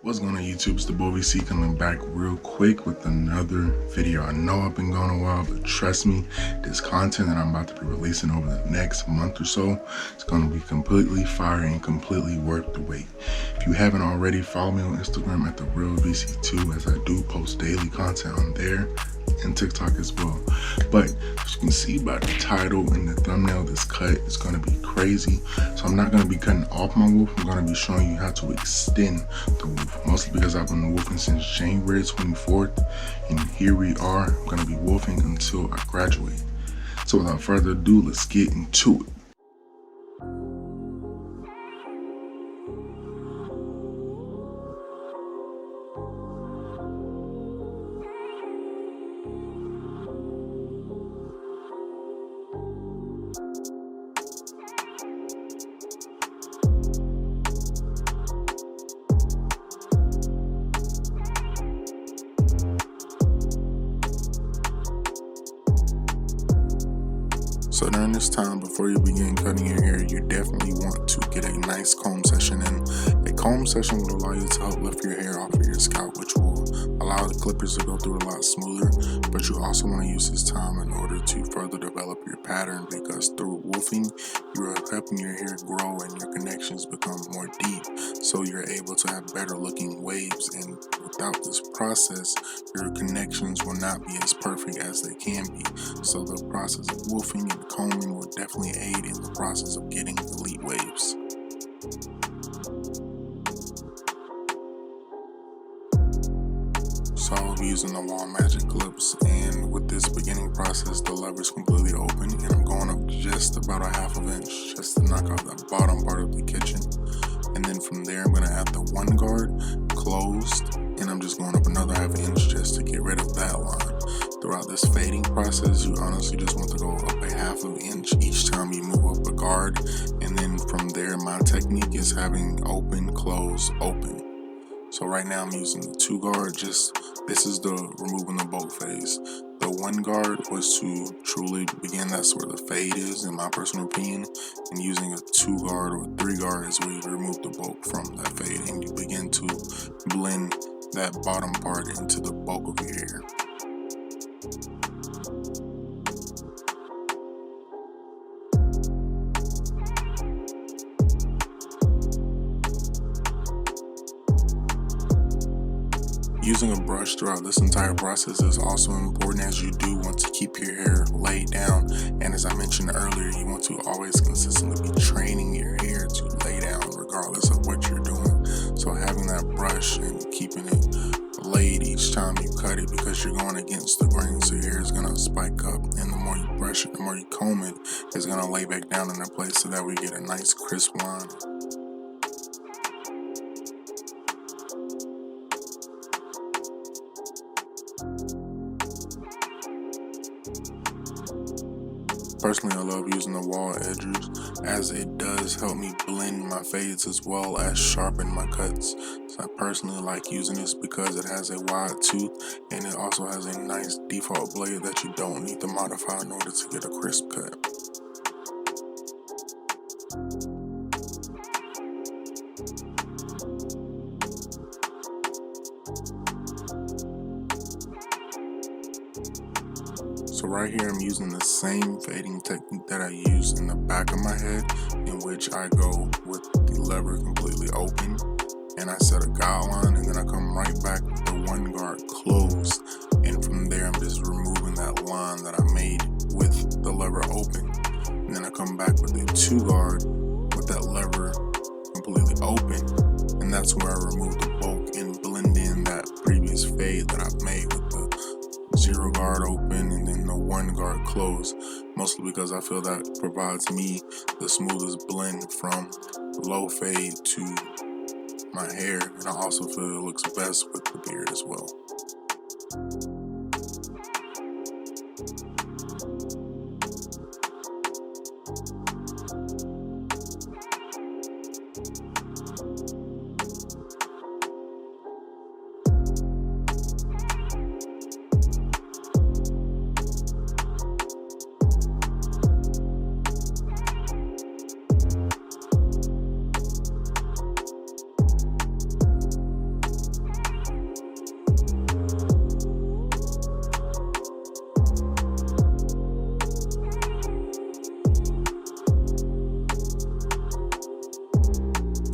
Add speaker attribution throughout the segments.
Speaker 1: What's going on YouTube? It's the boy VC coming back real quick with another video. I know I've been gone a while, but trust me, this content that I'm about to be releasing over the next month or so, it's going to be completely fire and completely worth the wait. If you haven't already, follow me on Instagram at TheRealVC2 as I do post daily content on there and TikTok as well. But as you can see by the title and the thumbnail, this cut is going to be crazy. So I'm not going to be cutting off my wolf. I'm going to be showing you how to extend the wolf, mostly because I've been wolfing since January 24th, and here we are. I'm going to be wolfing until I graduate. So without further ado, let's get into it. So during this time, before you begin cutting your hair, you definitely want to get a nice comb session in. A comb session will allow you to help lift your hair off of your scalp, which will allow the clippers to go through a lot smoother. But you also want to use this time in order to further develop your pattern, because through wolfing, you are helping your hair grow and your connections become more deep. So you're able to have better looking waves, and without this process, your connections will not be as perfect as they can be. So the process of wolfing and combing will definitely aid in the process of getting elite waves. So I'll be using the Wall Magic clips, and with this beginning process, the lever is completely open, and I'm going up just about a half of an inch just to knock out the bottom part of the kitchen. And then from there, I'm going to have the one guard closed, and I'm just going up another half an inch just to get rid of that line. Throughout this fading process, you honestly just want to go up a half of an inch each time you move up a guard. And then from there, my technique is having open, close, open. So right now I'm using the two guard. This is the removing the bulk phase. The one guard was to truly begin, that's where the fade is in my personal opinion, and using a two guard or three guard is where you remove the bulk from that fade and you begin to blend that bottom part into the bulk of your hair. Using a brush throughout this entire process is also important, as you do want to keep your hair laid down. And as I mentioned earlier, you want to always consistently be training your hair to lay down regardless of what you're doing. So having that brush and keeping it laid each time you cut it, because you're going against the grain, so your hair is going to spike up, and the more you brush it, the more you comb it, it's going to lay back down in their place, so that we get a nice crisp line. Personally, I love using the wall edgers, as it does help me blend my fades as well as sharpen my cuts. So I personally like using this because it has a wide tooth, and it also has a nice default blade that you don't need to modify in order to get a crisp cut. So right here I'm using the same fading technique that I use in the back of my head, in which I go with the lever completely open and I set a guideline, and then I come right back with the one guard closed, and from there I'm just removing that line that I made with the lever open, and then I come back with the two guard with that lever completely open, and that's where I remove the bulk and blend in that previous fade that I've made with the zero guard open and then the one guard closed, mostly because I feel that provides me the smoothest blend from low fade to my hair, and I also feel it looks best with the beard as well.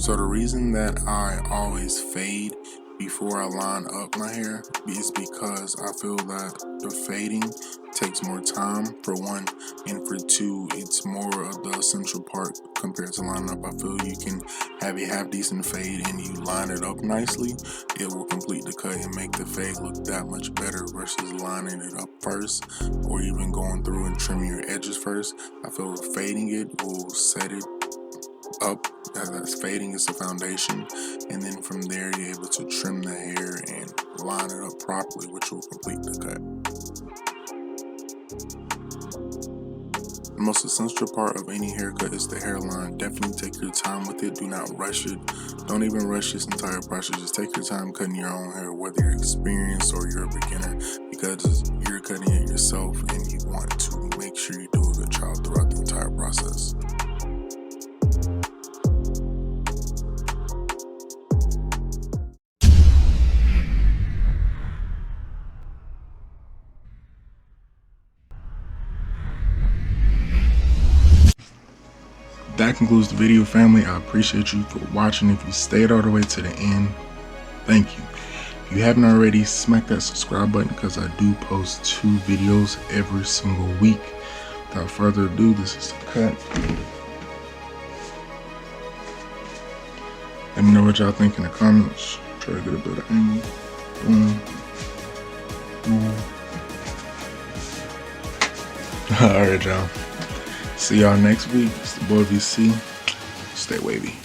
Speaker 1: So the reason that I always fade before I line up my hair is because I feel that the fading takes more time, for one, and for two, it's more of the essential part compared to lining up. I feel you can have a half decent fade and you line it up nicely, it will complete the cut and make the fade look that much better versus lining it up first, or even going through and trimming your edges first. I feel fading it will set it up, as fading is the foundation, and then from there you're able to trim the hair and line it up properly, which will complete the cut. The most essential part of any haircut is the hairline. Definitely take your time with it. Do not rush it. Don't even rush this entire process. Just take your time cutting your own hair, whether you're experienced or you're a beginner, because you're cutting it yourself and you want to make sure you do a good job throughout the entire process. That concludes the video, family. I appreciate you for watching. If you stayed all the way to the end, thank you. If you haven't already, smack that subscribe button because I do post 2 videos every single week. Without further ado, this is the cut. Let me know what y'all think in the comments. Try to get a better angle. Boom. Boom. Alright, y'all. See y'all next week. It's the boy VC. Stay wavy.